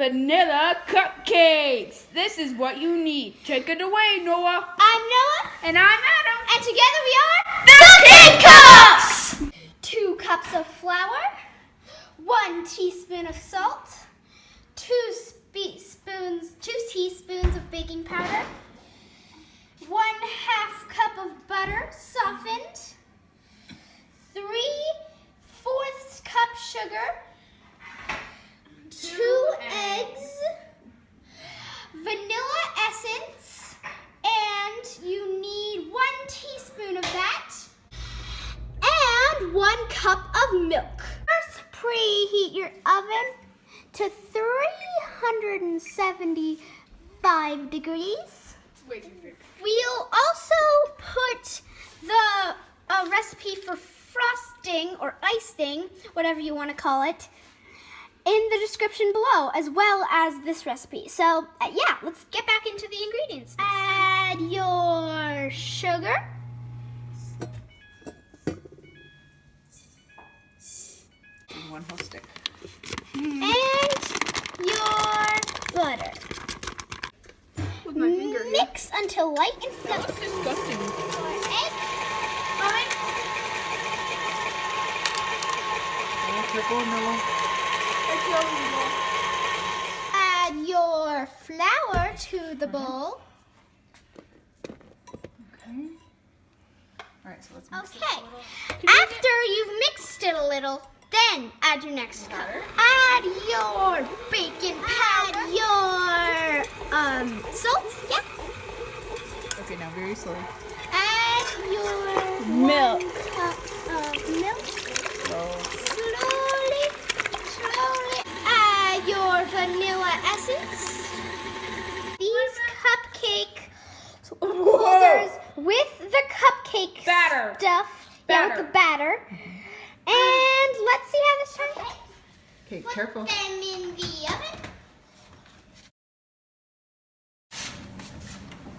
vanilla cupcakes. This is what you need. Take it away, Noah. I'm Noah. And I'm Adam. And together we are the Cake Cups! 2 cups of flour, 1 teaspoon of salt, 2 teaspoons of baking powder, 1/2 cup of butter softened, 3/4 cup sugar, 2 eggs, vanilla essence, and you need 1 teaspoon of that, and 1 cup of milk. First, preheat your oven to 375 degrees. We'll also put the recipe for frosting or icing, whatever you want to call it, in the description below, as well as this recipe. So, yeah, let's get back into the ingredients. Add your sugar. One whole stick. And your butter. With my finger. Mix until light and fluffy. That's disgusting. Your egg. Add your flour to the bowl. Okay. All right, so let's mix this a Okay. little. After you've mixed it a little, then add your next cup. Add your bacon powder. Your salt. Yeah. Okay, now very slowly. Add your Milk. 1 cup of milk. Slow. Slowly. Add your vanilla essence. These cupcake holders with the cupcake Batter. stuff. Yeah, with the batter. And let's see how this turns out. Okay, careful. Put them in the oven.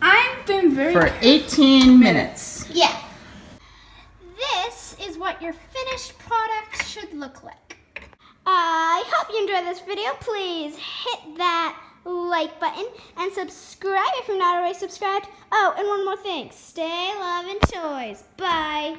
I've been very... For 18 minutes. Yeah. This is what your finished product should look like. I hope you enjoyed this video. Please hit that like button and subscribe if you're not already subscribed. Oh, and one more thing. Stay loving toys. Bye.